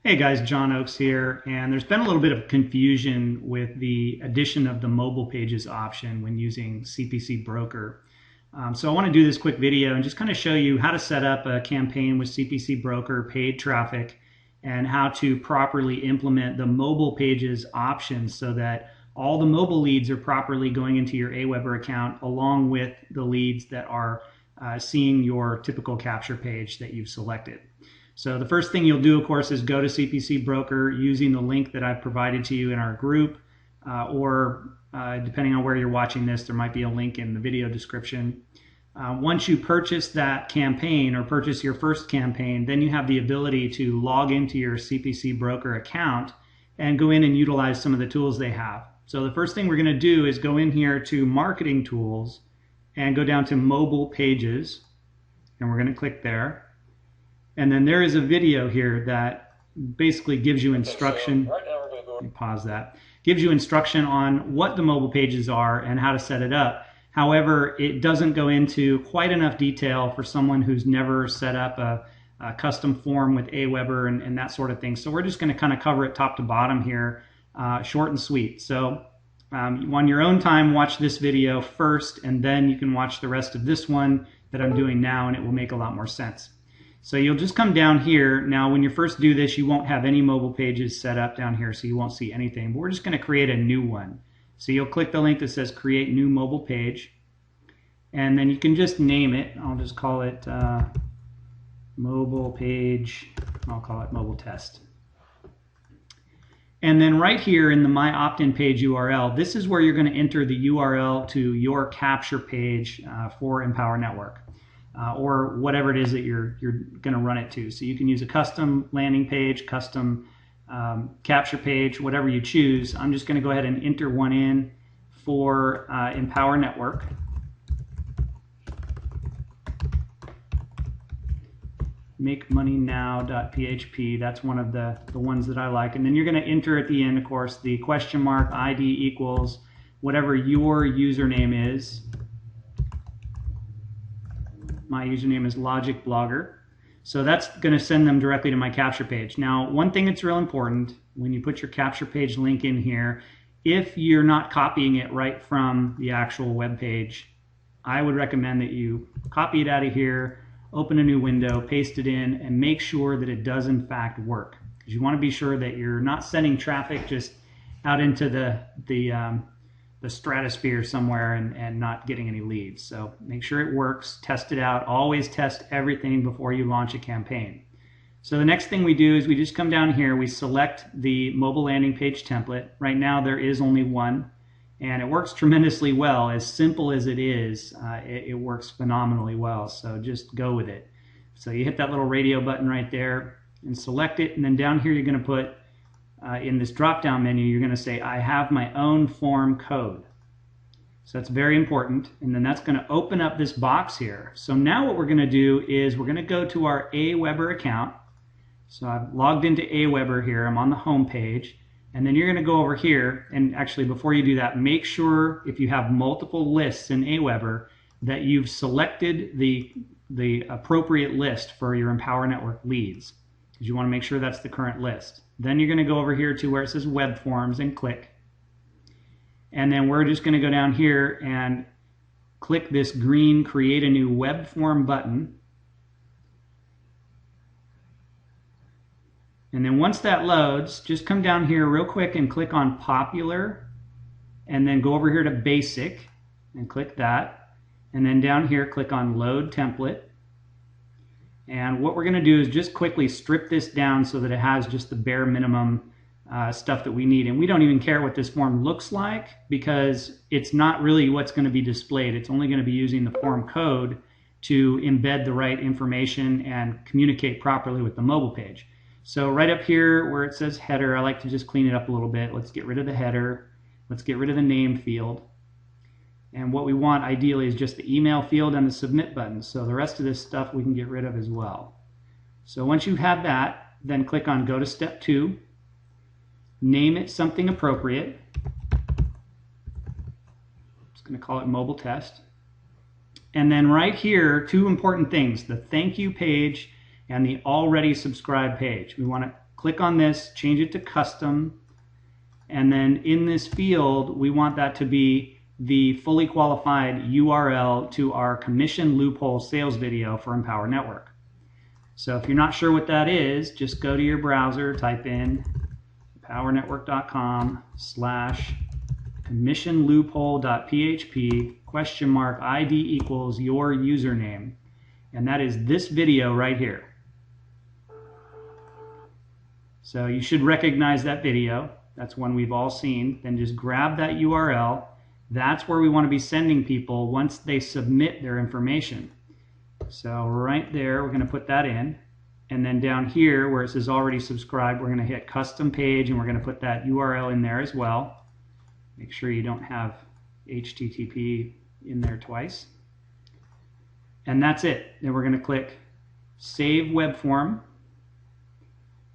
Hey guys, John Oakes here, and there's been a little bit of confusion with the addition of the mobile pages option when using CPC Broker. So I want to do this quick video and just kind of show you how to set up a campaign with CPC Broker paid traffic and how to properly implement the mobile pages option so that all the mobile leads are properly going into your Aweber account along with the leads that are seeing your typical capture page that you've selected. So the first thing you'll do, of course, is go to CPC Broker using the link that I've provided to you in our group, or depending on where you're watching this, there might be a link in the video description. Once you purchase that campaign or purchase your first campaign, then you have the ability to log into your CPC Broker account and go in and utilize some of the tools they have. So the first thing we're going to do is go in here to Marketing Tools and go down to Mobile Pages, and we're going to click there. And then there is a video here that basically gives you instruction. Right now we're going to go. Let me pause that. Gives you instruction on what the mobile pages are and how to set it up. However, it doesn't go into quite enough detail for someone who's never set up a custom form with Aweber and that sort of thing. So we're just going to kind of cover it top to bottom here, short and sweet. So on your own time, watch this video first, and then you can watch the rest of this one that I'm doing now, and it will make a lot more sense. So you'll just come down here. Now when you first do this, you won't have any mobile pages set up down here, so you won't see anything. But we're just going to create a new one. So you'll click the link that says create new mobile page, and then you can just name it. I'll just call it mobile page. I'll call it mobile test. And then right here in the My Optin page URL, this is where you're going to enter the URL to your capture page for Empower Network. Or whatever it is that you're going to run it to. So you can use a custom landing page, custom capture page, whatever you choose. I'm just going to go ahead and enter one in for Empower Network. MakeMoneyNow.php, that's one of the ones that I like. And then you're going to enter at the end, of course, the question mark ID equals whatever your username is. My username is Logic Blogger. So that's going to send them directly to my capture page. Now, one thing that's real important when you put your capture page link in here, if you're not copying it right from the actual web page, I would recommend that you copy it out of here, open a new window, paste it in, and make sure that it does in fact work. Because you want to be sure that you're not sending traffic just out into the stratosphere somewhere and not getting any leads. So make sure it works, test it out, always test everything before you launch a campaign. So the next thing we do is we just come down here, we select the mobile landing page template. Right now there is only one, and it works tremendously well. As simple as it is, it works phenomenally well, so just go with it. So you hit that little radio button right there and select it, and then down here you're going to put in this drop-down menu, you're going to say, I have my own form code. So that's very important. And then that's going to open up this box here. So now what we're going to do is we're going to go to our Aweber account. So I've logged into Aweber here. I'm on the home page. And then you're going to go over here. And actually, before you do that, make sure if you have multiple lists in Aweber that you've selected the appropriate list for your Empower Network leads, because you want to make sure that's the current list. Then you're going to go over here to where it says Web Forms and click. And then we're just going to go down here and click this green Create a New Web Form button. And then once that loads, just come down here real quick and click on Popular, and then go over here to Basic and click that. And then down here click on Load Template. And what we're going to do is just quickly strip this down so that it has just the bare minimum stuff that we need. And we don't even care what this form looks like, because it's not really what's going to be displayed. It's only going to be using the form code to embed the right information and communicate properly with the mobile page. So right up here where it says header, I like to just clean it up a little bit. Let's get rid of the header. Let's get rid of the name field. And what we want ideally is just the email field and the submit button. So the rest of this stuff we can get rid of as well. So once you have that, then click on go to step 2. Name it something appropriate. I'm just going to call it mobile test. And then right here, two important things: the thank you page and the already subscribed page. We want to click on this, change it to custom, and then in this field, we want that to be the fully qualified URL to our commission loophole sales video for Empower Network. So if you're not sure what that is, just go to your browser, type in empowernetwork.com/commissionloophole.php !ID equals your username. And that is this video right here. So you should recognize that video. That's one we've all seen. Then just grab that URL. That's where we want to be sending people once they submit their information. So right there, we're going to put that in. And then down here where it says already subscribed, we're going to hit custom page and we're going to put that URL in there as well. Make sure you don't have HTTP in there twice. And that's it. Then we're going to click Save Web Form.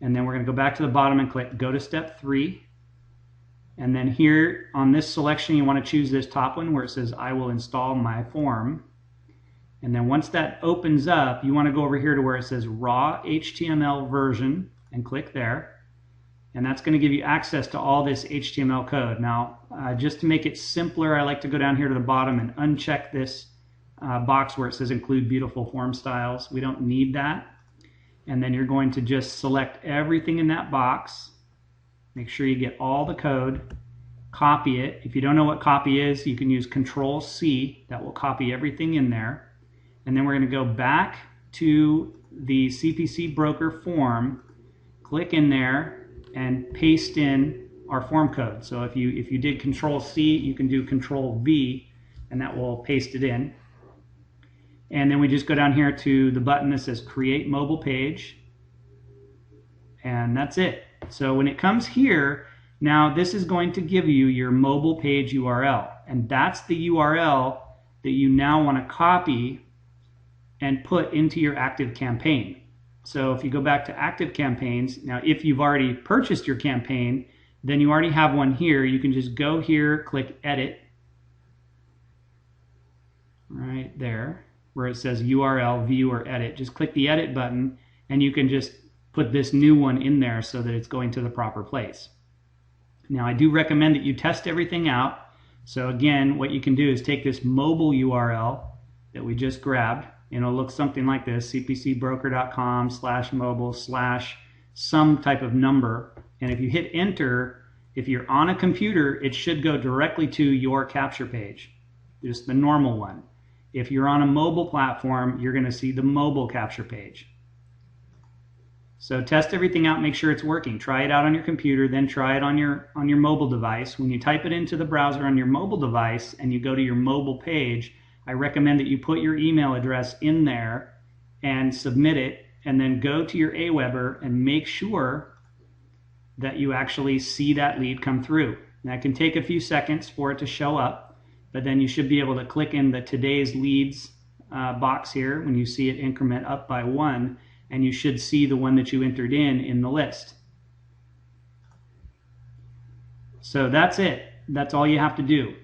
And then we're going to go back to the bottom and click Go to Step 3. And then here on this selection, you want to choose this top one where it says I will install my form. And then once that opens up, you want to go over here to where it says raw HTML version and click there. And that's going to give you access to all this HTML code. Now, just to make it simpler, I like to go down here to the bottom and uncheck this box where it says include beautiful form styles. We don't need that. And then you're going to just select everything in that box. Make sure you get all the code, copy it. If you don't know what copy is, you can use Control-C. That will copy everything in there. And then we're going to go back to the CPC broker form, click in there, and paste in our form code. So if you did Control-C, you can do Control-V, and that will paste it in. And then we just go down here to the button that says Create Mobile Page, and that's it. So when it comes here, now this is going to give you your mobile page URL, and that's the URL that you now want to copy and put into your active campaign. So if you go back to active campaigns, now if you've already purchased your campaign, then you already have one here. You can just go here, click Edit, right there, where it says URL, View, or Edit. Just click the Edit button, and you can just put this new one in there so that it's going to the proper place. Now, I do recommend that you test everything out. So again, what you can do is take this mobile URL that we just grabbed, and it'll look something like this, cpcbroker.com/mobile/ some type of number. And if you hit enter, if you're on a computer, it should go directly to your capture page, just the normal one. If you're on a mobile platform, you're going to see the mobile capture page. So test everything out, make sure it's working. Try it out on your computer, then try it on your mobile device. When you type it into the browser on your mobile device and you go to your mobile page, I recommend that you put your email address in there and submit it, and then go to your Aweber and make sure that you actually see that lead come through. Now, it can take a few seconds for it to show up, but then you should be able to click in the Today's Leads box here when you see it increment up by 1, and you should see the one that you entered in the list. So that's it. That's all you have to do.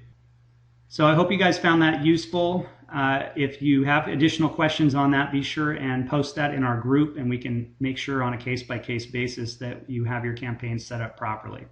So I hope you guys found that useful. If you have additional questions on that, be sure and post that in our group, and we can make sure on a case-by-case basis that you have your campaign set up properly.